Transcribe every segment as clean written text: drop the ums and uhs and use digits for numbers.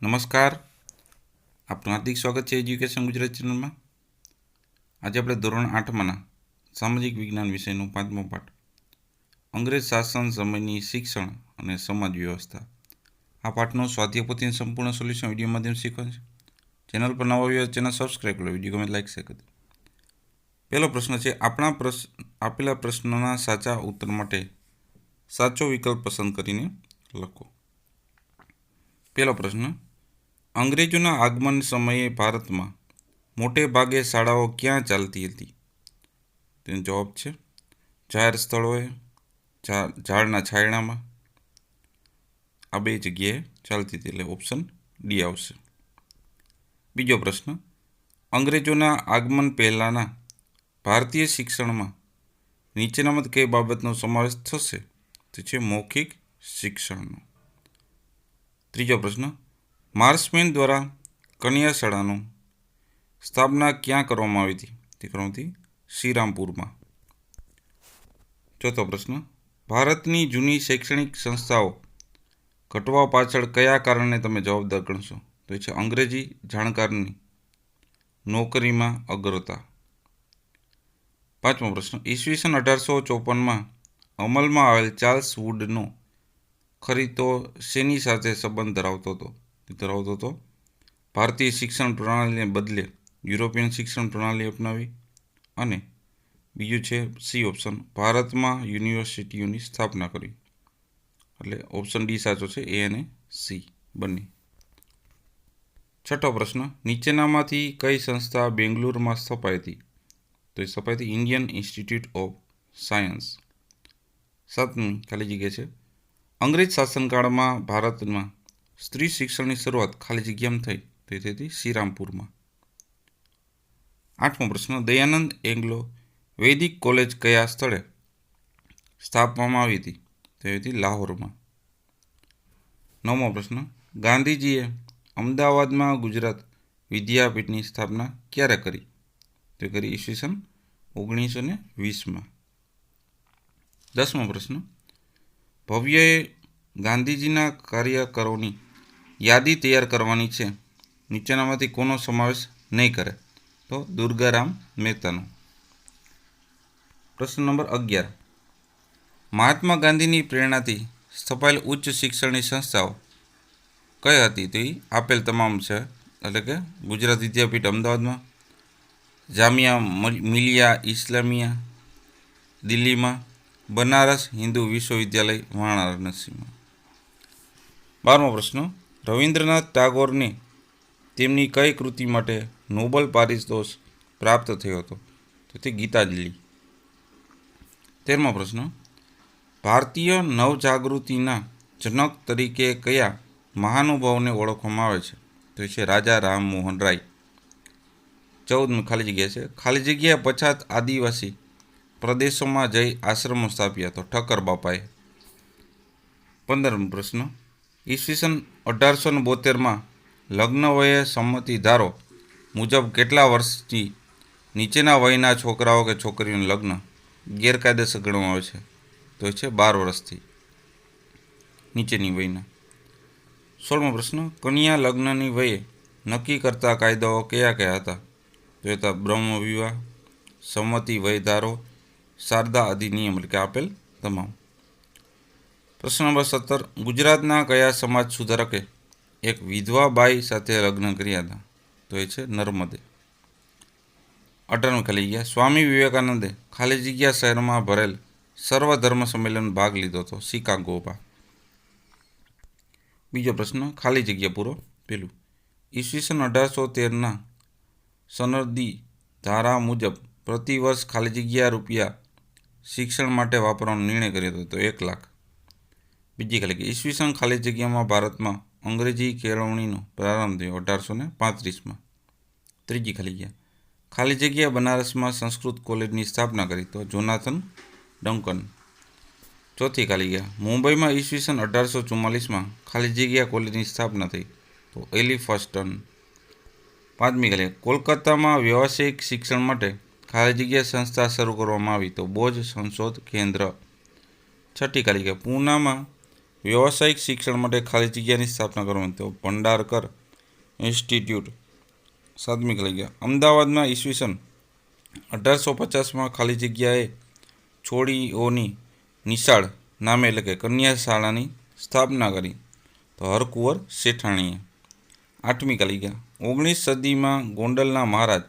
નમસ્કાર, આપનું હાર્દિક સ્વાગત છે એજ્યુકેશન ગુજરાત ચેનલમાં. આજે આપણે ધોરણ 8માંના સામાજિક વિજ્ઞાન વિષયનું 5મો પાઠ અંગ્રેજ શાસન સમયની શિક્ષણ અને સમાજ વ્યવસ્થા આ પાઠનું સ્વાધ્યાયપોથીનું સંપૂર્ણ સોલ્યુશન વિડીયો માધ્યમ શીખવાનું છે. ચેનલ પર નવા આવ્યો ચેનલ સબસ્ક્રાઈબ કરો, વિડીયો ગમે લાઈક શેર કરો. પહેલો પ્રશ્ન છે, આપેલા પ્રશ્નના સાચા ઉત્તર માટે સાચો વિકલ્પ પસંદ કરીને લખો. પહેલો પ્રશ્ન, અંગ્રેજોના આગમન સમયે ભારતમાં મોટે ભાગે શાળાઓ ક્યાં ચાલતી હતી? તેનો જવાબ છે જાહેર સ્થળોએ, ઝાડના છાયડામાં. આ બે જગ્યાએ ચાલતી હતી, એટલે ઓપ્શન ડી આવશે. બીજો પ્રશ્ન, અંગ્રેજોના આગમન પહેલાંના ભારતીય શિક્ષણમાં નીચેનામાંથી કઈ બાબતનો સમાવેશ થશે? તે છે મૌખિક શિક્ષણનો. ત્રીજો પ્રશ્ન, માર્શમેન દ્વારા કન્યા શાળાનું સ્થાપના ક્યાં કરવામાં આવી હતી? તે કરવામાં હતી શ્રીરામપુરમાં. ચોથો પ્રશ્ન, ભારતની જૂની શૈક્ષણિક સંસ્થાઓ ઘટવા પાછળ કયા કારણને તમે જવાબદાર ગણશો? તો છે અંગ્રેજી જાણકારની નોકરીમાં અગ્રતા. પાંચમો પ્રશ્ન, ઈસવીસન 1854માં અમલમાં આવેલ ચાર્લ્સ વુડનો ખરીદો શેની સાથે સંબંધ ધરાવતો હતો? ભારતીય શિક્ષણ પ્રણાલીને બદલે યુરોપિયન શિક્ષણ પ્રણાલી અપનાવી. અને બીજું છે સી ઓપ્શન, ભારતમાં યુનિવર્સિટીઓની સ્થાપના કરી. એટલે ઓપ્શન ડી સાચો છે, એ અને સી બંને. છઠ્ઠો પ્રશ્ન, નીચેનામાંથી કઈ સંસ્થા બેંગ્લુરુમાં સ્થપાઈ હતી? તો એ સ્થપાઈ હતી ઇન્ડિયન ઇન્સ્ટિટ્યૂટ ઓફ સાયન્સ. સાતમી ખાલી જગ્યા છે, અંગ્રેજ શાસનકાળમાં ભારતમાં સ્ત્રી શિક્ષણની શરૂઆત ખાલી જગ્યામાં થઈ તો એ હતી શ્રીરામપુરમાં. આઠમો પ્રશ્ન, દયાનંદ એંગ્લો વૈદિક કોલેજ કયા સ્થળે સ્થાપવામાં આવી હતી? તો એ હતી લાહોરમાં. નવમો પ્રશ્ન, ગાંધીજીએ અમદાવાદમાં ગુજરાત વિદ્યાપીઠની સ્થાપના ક્યારે કરી? તો કરી ઈસવીસન 1920માં. 10મો પ્રશ્ન, ભવ્યએ ગાંધીજીના કાર્યકરોની યાદી તૈયાર કરવાની છે, નીચેનામાંથી કોનો સમાવેશ નહીં કરે? તો દુર્ગારામ મહેતાનો. પ્રશ્ન નંબર 11, મહાત્મા ગાંધીની પ્રેરણાથી સ્થપાયેલ ઉચ્ચ શિક્ષણની સંસ્થાઓ કઈ હતી? તો એ આપેલ તમામ છે, એટલે કે ગુજરાત વિદ્યાપીઠ અમદાવાદમાં, જામિયા મિલિયા ઇસ્લામિયા દિલ્હીમાં, બનારસ હિન્દુ વિશ્વવિદ્યાલય વારાણસીમાં. 12મો પ્રશ્ન, રવિન્દ્રનાથ ટાગોરને તેમની કઈ કૃતિ માટે નોબેલ પારિતોષિક પ્રાપ્ત થયો હતો? તો તે ગીતાંજલિ. 13મો પ્રશ્ન, ભારતીય નવજાગૃતિના જનક તરીકે કયા મહાનુભાવોને ઓળખવામાં આવે છે? તો છે રાજા રામમોહન રાય. 14મી ખાલી જગ્યા છે, ખાલી જગ્યા પછાત આદિવાસી પ્રદેશોમાં જઈ આશ્રમો સ્થાપ્યા તો ઠક્કર બાપાએ. 15મો પ્રશ્ન, ઈસવીસન 1872માં લગ્ન વયે સંમતિ ધારો મુજબ કેટલા વર્ષથી નીચેના વયના છોકરાઓ કે છોકરીઓનું લગ્ન ગેરકાયદેસર ગણવામાં આવે છે? તો એ છે 12 વર્ષથી નીચેની વયના. 16મો પ્રશ્ન, કન્યા લગ્નની વયે નક્કી કરતા કાયદાઓ કયા કયા હતા? તો એ હતા બ્રહ્મ વિવાહ, સંમતિ વય ધારો, શારદા અધિનિયમ, એટલે કે આપેલ તમામ. પ્રશ્ન નંબર 17, ગુજરાતના કયા સમાજ સુધારકે એક વિધવા બાઈ સાથે લગ્ન કર્યા હતા? તો એ છે નર્મદે. 18મી ખાલી જગ્યા, સ્વામી વિવેકાનંદે ખાલી જગ્યા શહેરમાં ભરેલ સર્વધર્મ સંમેલન ભાગ લીધો હતો શિકાગોમાં. બીજો પ્રશ્ન, ખાલી જગ્યા પૂરો. પેલું, ઈસવીસન 1813ના સનદી ધારા મુજબ પ્રતિવર્ષ ખાલી જગ્યા રૂપિયા શિક્ષણ માટે વાપરવાનો નિર્ણય કર્યો હતો તો 1 લાખ. બીજી ખાલી જગ્યા, ઈસવીસન ખાલી જગ્યામાં ભારતમાં અંગ્રેજી કેળવણીનો પ્રારંભ થયો 1835માં. ત્રીજી ખાલી જગ્યા બનારસમાં સંસ્કૃત કોલેજની સ્થાપના કરી તો જોનાથન ડંકન. ચોથી ખાલી જગ્યા, મુંબઈમાં ઈસવીસન 1844માં ખાલી જગ્યા કોલેજની સ્થાપના થઈ તો એલિફસ્ટન. પાંચમી ખાલી જગ્યા, કોલકાતામાં વ્યવસાયિક શિક્ષણ માટે ખાલી જગ્યા સંસ્થા શરૂ કરવામાં આવી તો બોઝ સંશોધ કેન્દ્ર. છઠ્ઠી ખાલી જગ્યા, પૂનામાં વ્યવસાયિક શિક્ષણ માટે ખાલી જગ્યાની સ્થાપના કરવામાં તો ભંડારકર ઇન્સ્ટિટ્યૂટ. 7મી ખાલી જગ્યા અમદાવાદમાં ઈસવીસન 1850માં ખાલી જગ્યાએ છોડીઓની નિશાળ નામે એટલે કે કન્યા શાળાની સ્થાપના કરી તો હરકુંવર શેઠાણીએ. 8મી ખાલી જગ્યા 19 સદીમાં ગોંડલના મહારાજ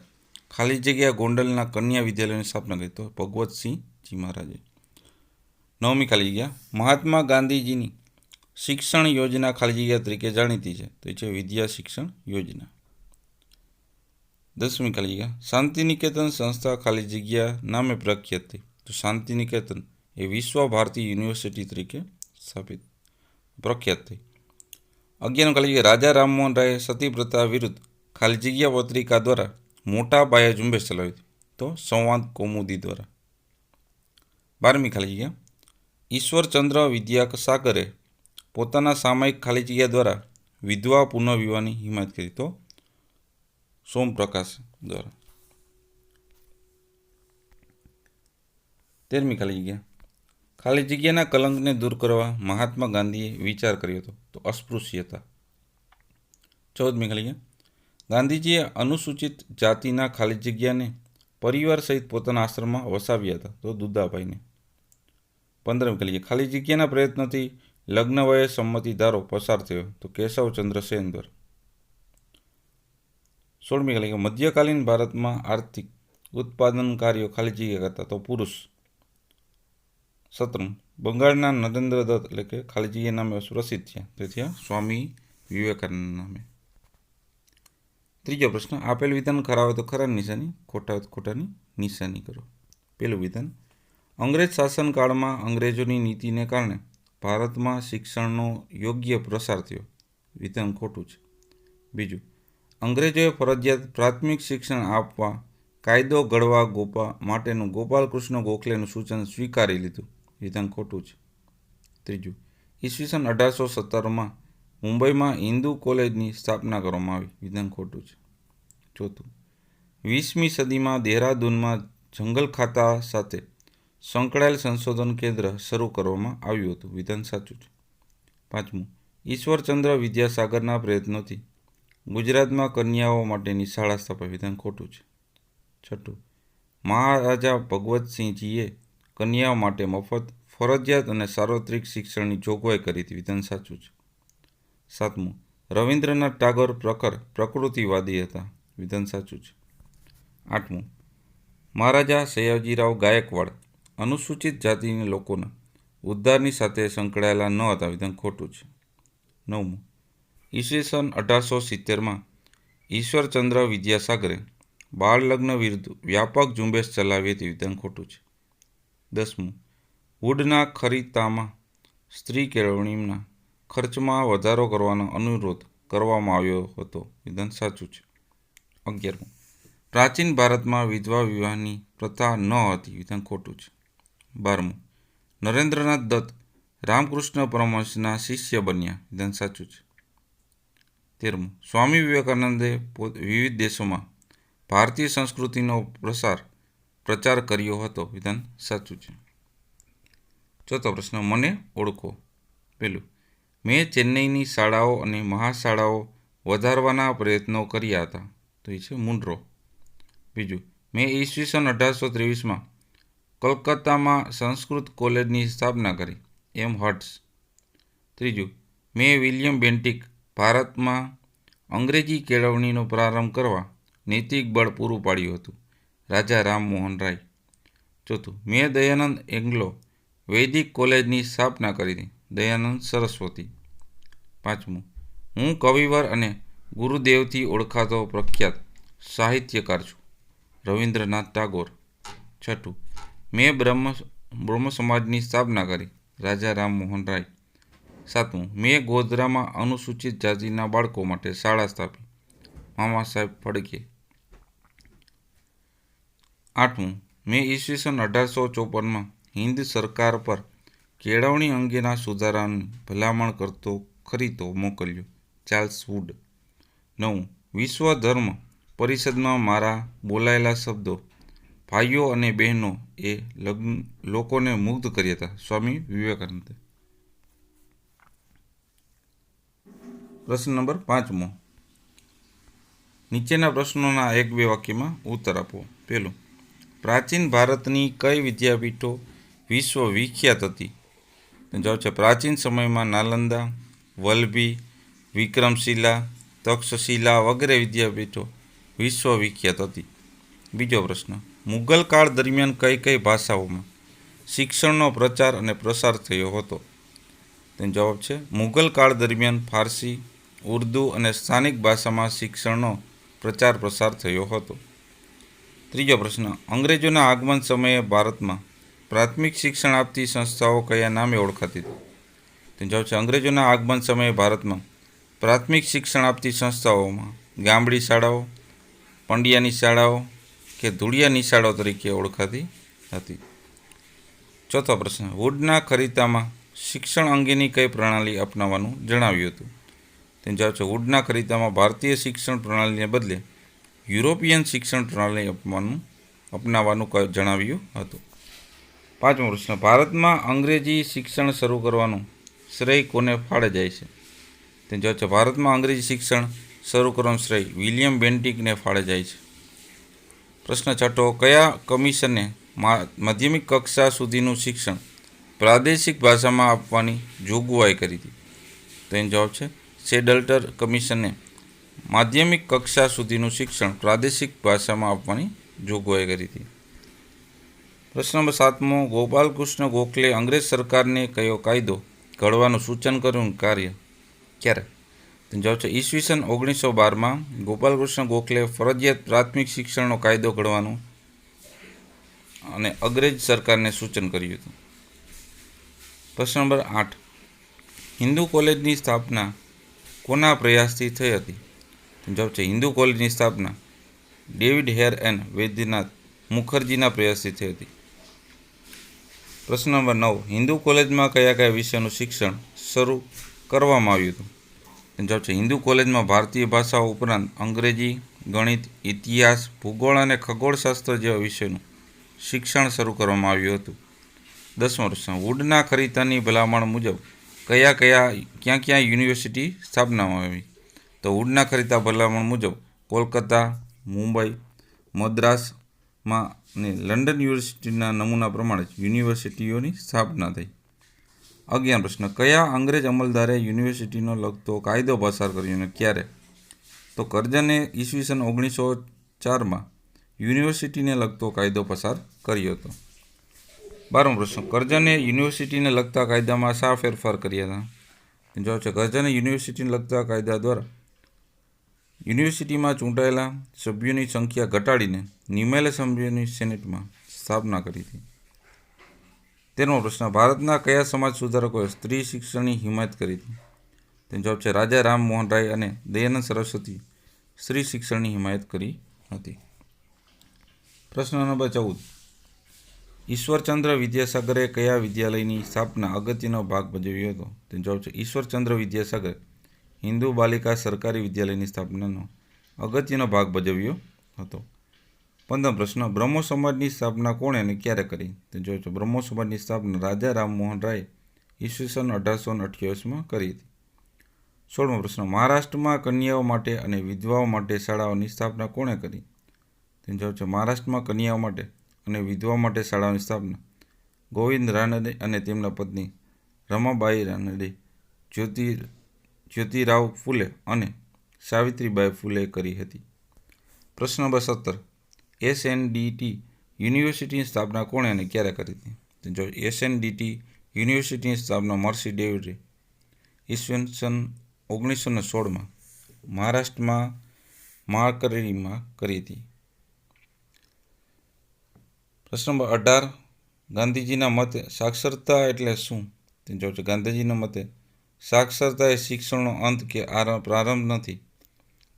ખાલી જગ્યા ગોંડલના કન્યા વિદ્યાલયની સ્થાપના કરી તો ભગવતસિંહજી મહારાજે. 9મી ખાલી જગ્યા મહાત્મા ગાંધીજીની શિક્ષણ યોજના ખાલી જગ્યા તરીકે જાણીતી છે તો એ છે વિદ્યા શિક્ષણ યોજના. 10મી ખાલી જગ્યા શાંતિનિકેતન સંસ્થા ખાલી જગ્યા નામે પ્રખ્યાત થઈ તો શાંતિનિકેતન એ વિશ્વ ભારતી યુનિવર્સિટી તરીકે સ્થાપિત પ્રખ્યાત થઈ. 11મી ખાલી જગ્યા રાજા રામમોહન રાયે સતી પ્રથા વિરુદ્ધ ખાલી જગ્યા પત્રિકા દ્વારા મોટા પાયે ઝુંબેશ ચલાવી હતી તો સંવાદ કૌમુદી દ્વારા. 12મી ખાલી જગ્યા ઈશ્વરચંદ્ર વિદ્યાસાગરે પોતાના સામાયિક ખાલી જગ્યા દ્વારા વિધવા પુનઃવિવાહની હિમાયત કરી તો સોમપ્રકાશ દ્વારા. 13મી ખાલી જગ્યા ખાલી જગ્યાના કલંકને દૂર કરવા મહાત્મા ગાંધીએ વિચાર કર્યો હતો તો અસ્પૃશ્યતા. 14મી ખાલી જગ્યા ગાંધીજીએ અનુસૂચિત જાતિના ખાલી જગ્યાને પરિવાર સહિત પોતાના આશ્રમમાં વસાવ્યા હતા તો દુદાભાઈને. 15મી ખાલી જગ્યા ખાલી જગ્યાના પ્રયત્નથી લગ્ન વયે સંમતિ ધારો પસાર થયો તો કેશવચંદ્ર સેન દ્વારા. 16મી ખાલી જગ્યા મધ્યકાલીન ભારતમાં આર્થિક ઉત્પાદન કાર્યો ખાલી જગ્યા કરતા તો પુરુષ. 17 બંગાળના નરેન્દ્ર દત્ત એટલે કે ખાલી જગ્યા નામે પ્રસિદ્ધ થયા તે થયા સ્વામી વિવેકાનંદ નામે. ત્રીજો પ્રશ્ન આપેલ વિધાન ખરા હોય તો ખરાની નિશાની, ખોટા હોય તો ખોટાની નિશાની કરો. પહેલું વિધાન અંગ્રેજ શાસનકાળમાં અંગ્રેજોની નીતિને કારણે ભારતમાં શિક્ષણનો યોગ્ય પ્રસાર થયો. વિધાન ખોટું છે. બીજું અંગ્રેજોએ ફરજિયાત પ્રાથમિક શિક્ષણ આપવા કાયદો ઘડવા માટેનું ગોપાલકૃષ્ણ ગોખલેનું સૂચન સ્વીકારી લીધું. વિધાન ખોટું છે. ત્રીજું ઈસવીસન 1817માં મુંબઈમાં હિન્દુ કોલેજની સ્થાપના કરવામાં આવી. વિધાન ખોટું છે. ચોથું 20મી સદીમાં દહેરાદૂનમાં જંગલ ખાતા સાથે સંકળાયેલ સંશોધન કેન્દ્ર શરૂ કરવામાં આવ્યું હતું. વિધાન સાચું છે. પાંચમું ઈશ્વરચંદ્ર વિદ્યાસાગરના પ્રયત્નોથી ગુજરાતમાં કન્યાઓ માટેની શાળા સ્થાપાઈ. વિધાન ખોટું છે. છઠ્ઠું મહારાજા ભગવતસિંહજીએ કન્યાઓ માટે મફત ફરજિયાત અને સાર્વત્રિક શિક્ષણની જોગવાઈ કરી હતી. વિધાન સાચું છે. સાતમું રવિન્દ્રનાથ ટાગોર પ્રખર પ્રકૃતિવાદી હતા. વિધાન સાચું છે. આઠમું મહારાજા સયાજીરાવ ગાયકવાડ અનુસૂચિત જાતિના લોકોના ઉદ્ધારની સાથે સંકળાયેલા ન હતા. વિધાન ખોટું છે. નવમું ઈસવીસન 1870માં ઈશ્વરચંદ્ર વિદ્યાસાગરે બાળ લગ્ન વિરુદ્ધ વ્યાપક ઝુંબેશ ચલાવી હતી. વિધાન ખોટું છે. 10મું વુડના ખરીતામાં સ્ત્રી કેળવણીના ખર્ચમાં વધારો કરવાનો અનુરોધ કરવામાં આવ્યો હતો. વિધાન સાચું છે. 11મું પ્રાચીન ભારતમાં વિધવા વિવાહની પ્રથા ન હતી. વિધાન ખોટું છે. 12મું નરેન્દ્રનાથ દત્ત રામકૃષ્ણ પરમહંસના શિષ્ય બન્યા. વિધાન સાચું છે. 13મું સ્વામી વિવેકાનંદે વિવિધ દેશોમાં ભારતીય સંસ્કૃતિનો પ્રચાર કર્યો હતો. વિધાન સાચું છે. ચોથો પ્રશ્ન મને ઓળખો. પહેલું મેં ચેન્નઈની શાળાઓ અને મહાશાળાઓ વધારવાના પ્રયત્નો કર્યા હતા તો એ છે મુનરો. બીજું મેં ઈસવીસન 1823માં કલકત્તામાં સંસ્કૃત કોલેજની સ્થાપના કરી. એમ હર્ટ્સ. ત્રીજું મેં વિલિયમ બેન્ટિક ભારતમાં અંગ્રેજી કેળવણીનો પ્રારંભ કરવા નૈતિક બળ પૂરું પાડ્યું હતું. રાજા રામમોહન રાય. ચોથું મેં દયાનંદ એંગ્લો વૈદિક કોલેજની સ્થાપના કરી હતી. દયાનંદ સરસ્વતી. પાંચમું હું કવિવાર અને ગુરુદેવથી ઓળખાતો પ્રખ્યાત સાહિત્યકાર છું. રવિન્દ્રનાથ ટાગોર. છઠ્ઠું મેં બ્રહ્મ સમાજની સ્થાપના કરી. રાજા રામમોહન રાય. સાતમું મેં ગોધરામાં અનુસૂચિત જાતિના બાળકો માટે શાળા સ્થાપી. મામા સાહેબ ફડકે. આઠમું મેં ઈસવીસન 1854માં હિન્દ સરકાર પર કેળવણી અંગેના સુધારાની ભલામણ કરતો ખરીતો મોકલ્યો. Charles wood. 9 વિશ્વ ધર્મ પરિષદમાં મારા બોલાયેલા શબ્દો ભાઈઓ અને બહેનો એ લોકોને મુગ્ધ કર્યા હતા. સ્વામી વિવેકાનંદ. પ્રશ્ન નંબર 5મો, નીચેના પ્રશ્નોના 1-2 વાક્યમાં ઉત્તર આપો. પહેલું, પ્રાચીન ભારતની કઈ વિદ્યાપીઠો વિશ્વ વિખ્યાત હતી? તો જવાબ છે પ્રાચીન સમયમાં નાલંદા, વલ્લભી, વિક્રમશિલા, તક્ષશિલા વગેરે વિદ્યાપીઠો વિશ્વ વિખ્યાત હતી. બીજો પ્રશ્ન, મુગલ કાળ દરમિયાન કઈ કઈ ભાષાઓમાં શિક્ષણનો પ્રચાર અને પ્રસાર થયો હતો? તેનો જવાબ છે મુગલ કાળ દરમિયાન ફારસી, ઉર્દુ અને સ્થાનિક ભાષામાં શિક્ષણનો પ્રચાર પ્રસાર થયો હતો. ત્રીજો પ્રશ્ન, અંગ્રેજોના આગમન સમયે ભારતમાં પ્રાથમિક શિક્ષણ આપતી સંસ્થાઓ કયા નામે ઓળખાતી હતી? તેનો જવાબ છે અંગ્રેજોના આગમન સમયે ભારતમાં પ્રાથમિક શિક્ષણ આપતી સંસ્થાઓમાં ગામડી શાળાઓ, પંડ્યાની શાળાઓ કે ધૂળિયાની શાળાઓ તરીકે ઓળખાતી હતી. ચોથો પ્રશ્ન, વુડના ખરીતામાં શિક્ષણ અંગેની કઈ પ્રણાલી અપનાવવાનું જણાવ્યું હતું? તેનો જવાબ છે વુડના ખરીતામાં ભારતીય શિક્ષણ પ્રણાલીને બદલે યુરોપિયન શિક્ષણ પ્રણાલી અપનાવવાનું જણાવ્યું હતું. પાંચમો પ્રશ્ન, ભારતમાં અંગ્રેજી શિક્ષણ શરૂ કરવાનું શ્રેય કોને ફાળે જાય છે? તેનો જવાબ છે ભારતમાં અંગ્રેજી શિક્ષણ શરૂ કરવાનું શ્રેય વિલિયમ બેન્ટિકને ફાળે જાય છે. પ્રશ્ન છઠ્ઠો, કયા કમિશને માધ્યમિક કક્ષા સુધીનું શિક્ષણ પ્રાદેશિક ભાષામાં આપવાની જોગવાઈ કરી હતી? તેનો જવાબ છે શેડલ્ટર કમિશને માધ્યમિક કક્ષા સુધીનું શિક્ષણ પ્રાદેશિક ભાષામાં આપવાની જોગવાઈ કરી હતી. પ્રશ્ન નંબર 7મો, ગોપાલકૃષ્ણ ગોખલે અંગ્રેજ સરકારને કયો કાયદો ઘડવાનું સૂચન કર્યું કાર્ય ક્યારે? તેનો જવાબ છે ઈસવીસન 1912માં ગોપાલકૃષ્ણ ગોખલે ફરજિયાત પ્રાથમિક શિક્ષણનો કાયદો ઘડવાનું અને અંગ્રેજ સરકારને સૂચન કર્યું હતું. પ્રશ્ન નંબર 8, હિન્દુ કોલેજની સ્થાપના કોના પ્રયાસથી થઈ હતી? તેનો જવાબ છે હિન્દુ કોલેજની સ્થાપના ડેવિડ હેર એન્ડ વૈદ્યનાથ મુખર્જીના પ્રયાસથી થઈ હતી. પ્રશ્ન નંબર 9, હિન્દુ કોલેજમાં કયા કયા વિષયનું શિક્ષણ શરૂ કરવામાં આવ્યું હતું? તેનો જવાબ છે હિન્દુ કોલેજમાં ભારતીય ભાષાઓ ઉપરાંત અંગ્રેજી, ગણિત, ઇતિહાસ, ભૂગોળ અને ખગોળશાસ્ત્ર જેવા વિષયોનું શિક્ષણ શરૂ કરવામાં આવ્યું હતું. 10મો પ્રશ્ન, વુડના ખરીતાની ભલામણ મુજબ ક્યાં યુનિવર્સિટી સ્થાપવામાં આવી? તો વુડના ખરીતા ભલામણ મુજબ કોલકાતા, મુંબઈ, મદ્રાસમાં અને લંડન યુનિવર્સિટીના નમૂના પ્રમાણે જ યુનિવર્સિટીઓની સ્થાપના થઈ. 11 પ્રશ્ન, કયા અંગ્રેજ અમલદારે યુનિવર્સિટીનો લગતો કાયદો પસાર કર્યો અને ક્યારે? તો કરજને ઈસવીસન 1904માં યુનિવર્સિટીને લગતો કાયદો પસાર કર્યો હતો. 12મો પ્રશ્ન, કરજને યુનિવર્સિટીને લગતા કાયદામાં શા ફેરફાર કર્યા હતા? જવાબ છે કરજને યુનિવર્સિટીને લગતા કાયદા દ્વારા યુનિવર્સિટીમાં ચૂંટાયેલા સભ્યોની સંખ્યા ઘટાડીને નિમાયેલા સભ્યોની સેનેટમાં સ્થાપના કરી હતી. 13મો પ્રશ્ન, ભારતના કયા સમાજ સુધારકોએ સ્ત્રી શિક્ષણની હિમાયત કરી હતી? તેનો જવાબ છે રાજા રામમોહન રાય અને દયાનંદ સરસ્વતી સ્ત્રી શિક્ષણની હિમાયત કરી હતી. પ્રશ્ન નંબર 14, ઈશ્વરચંદ્ર વિદ્યાસાગરે કયા વિદ્યાલયની સ્થાપના અગત્યનો ભાગ ભજવ્યો હતો? તેનો જવાબ છે ઈશ્વરચંદ્ર વિદ્યાસાગરે હિન્દુ બાલિકા સરકારી વિદ્યાલયની સ્થાપનાનો અગત્યનો ભાગ ભજવ્યો હતો. 15મો પ્રશ્ન, બ્રહ્મો સમાજની સ્થાપના કોણે અને ક્યારે કરી? તો જવાબ છે બ્રહ્મો સમાજની સ્થાપના રાજા રામમોહન રાય ઈસવીસન 1828માં કરી હતી. 16મો પ્રશ્ન, મહારાષ્ટ્રમાં કન્યાઓ માટે અને વિધવાઓ માટે શાળાઓની સ્થાપના કોણે કરી? તેનો જવાબ છે મહારાષ્ટ્રમાં કન્યાઓ માટે અને વિધવાઓ માટે શાળાઓની સ્થાપના ગોવિંદ રાનડે અને તેમના પત્ની રમાબાઈ રાનડે, જ્યોતિરાવ ફૂલે અને સાવિત્રીબાઈ ફૂલે કરી હતી. પ્રશ્ન નંબર 17, એસએનડીટી યુનિવર્સિટીની સ્થાપના કોણે અને ક્યારે કરી હતી? તો જો એસએનડીટી યુનિવર્સિટીની સ્થાપના મર્સી ડેવિડે ઈસવીસન 1916માં મહારાષ્ટ્રમાં માળકરેલીમાં કરી હતી. પ્રશ્ન નંબર 18, ગાંધીજીના મતે સાક્ષરતા એટલે શું? તે જવાબ છે ગાંધીજીના મતે સાક્ષરતા એ શિક્ષણનો અંત કે પ્રારંભ નથી,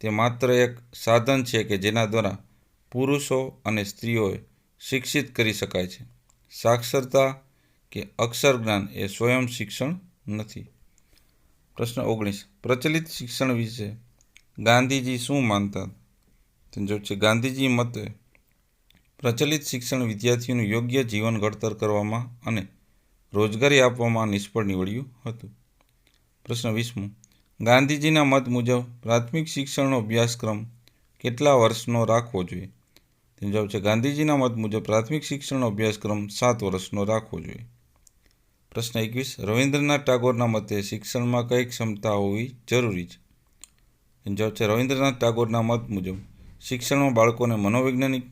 તે માત્ર એક સાધન છે કે જેના દ્વારા પુરુષો અને સ્ત્રીઓએ શિક્ષિત કરી શકાય છે. સાક્ષરતા કે અક્ષર જ્ઞાન એ સ્વયં શિક્ષણ નથી. પ્રશ્ન 19, પ્રચલિત શિક્ષણ વિશે ગાંધીજી શું માનતા? તો જવાબ છે ગાંધીજી મતે પ્રચલિત શિક્ષણ વિદ્યાર્થીઓનું યોગ્ય જીવન ઘડતર કરવામાં અને રોજગારી આપવામાં નિષ્ફળ નીવડ્યું હતું. પ્રશ્ન 20મો, ગાંધીજીના મત મુજબ પ્રાથમિક શિક્ષણનો અભ્યાસક્રમ કેટલા વર્ષનો રાખવો જોઈએ? તેનો જવાબ છે ગાંધીજીના મત મુજબ પ્રાથમિક શિક્ષણનો અભ્યાસક્રમ 7 વર્ષનો રાખવો જોઈએ. પ્રશ્ન 21. રવિન્દ્રનાથ ટાગોરના મતે શિક્ષણમાં કઈ ક્ષમતા હોવી જરૂરી છે? તેનો જવાબ છે રવિન્દ્રનાથ ટાગોરના મત મુજબ શિક્ષણમાં બાળકોને મનોવૈજ્ઞાનિક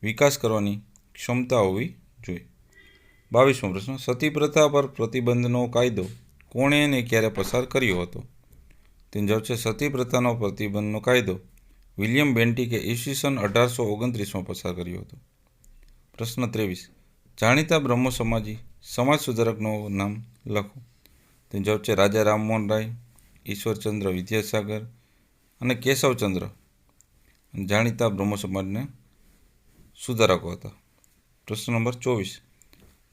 વિકાસ કરવાની ક્ષમતા હોવી જોઈએ. 22મો પ્રશ્ન. સતી પ્રથા પર પ્રતિબંધનો કાયદો કોણે અને ક્યારે પસાર કર્યો હતો? તેનો જવાબ છે સતી પ્રથાનો પ્રતિબંધનો કાયદો વિલિયમ બેન્ટિકે ઈસવીસન 1829માં પસાર કર્યો હતો. પ્રશ્ન 23. જાણીતા બ્રહ્મો સમાજ સુધારકનું નામ લખો. તેનો જવાબ છે રાજા રામમોહન રાય, ઈશ્વરચંદ્ર વિદ્યાસાગર અને કેશવચંદ્ર જાણીતા બ્રહ્મો સમાજના સુધારકો હતા. પ્રશ્ન નંબર 24.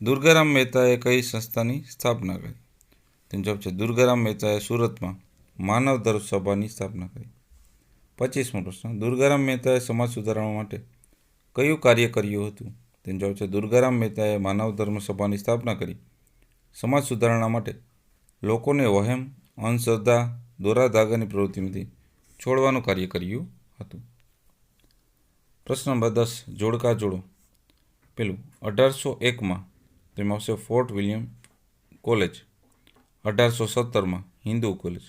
દુર્ગારામ મહેતાએ કઈ સંસ્થાની સ્થાપના કરી? તેનો જવાબ છે દુર્ગારામ મહેતાએ સુરતમાં માનવ ધર્મ સભાની સ્થાપના કરી. 25મો પ્રશ્ન. દુર્ગારામ મહેતાએ સમાજ સુધારણા માટે કયું કાર્ય કર્યું હતું? તેનો જવાબ છે દુર્ગારામ મહેતાએ માનવ ધર્મ સભાની સ્થાપના કરી સમાજ સુધારણા માટે લોકોને વહેમ, અંધશ્રદ્ધા, દોરા ધાગાની પ્રવૃત્તિમાંથી છોડવાનું કાર્ય કર્યું હતું. પ્રશ્ન નંબર 10. જોડકા જોડો. પેલું 1801માં તેમાં આવશે ફોર્ટ વિલિયમ કોલેજ, 1817માં હિન્દુ કોલેજ,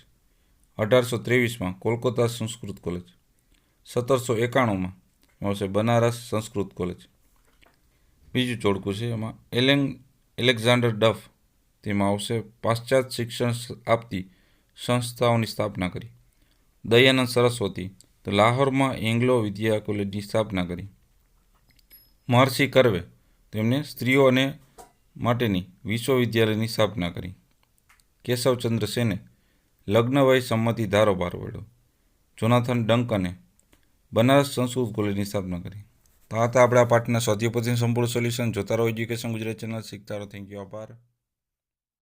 1823માં કોલકાતા સંસ્કૃત કોલેજ, 1791માં આવશે બનારસ સંસ્કૃત કોલેજ. બીજું જોડકું છે એમાં એલેક્ઝાન્ડર ડફ તેમાં આવશે પાશ્ચાત્ય શિક્ષણ આપતી સંસ્થાઓની સ્થાપના કરી. દયાનંદ સરસ્વતી તો લાહોરમાં એંગ્લો વિદ્યા કોલેજની સ્થાપના કરી. મહર્ષિ કર્વે તેમને સ્ત્રીઓ અને માટેની વિશ્વવિદ્યાલયની સ્થાપના કરી. કેશવચંદ્ર સેને લગ્ન વય સંમતિ ધારો બહાર પાડ્યો. જોનાથન ડંકને બનારસ સંસ્કૃત કોલેજની સ્થાપના કરી. તો આ હતા આપણે આ પાઠના સ્વાધ્યાય પોથીનું સંપૂર્ણ સોલ્યુશન. જોતા રહો એજ્યુકેશન ગુજરાત ચેનલ, શીખતા રહો. થેન્ક યુ, આભાર.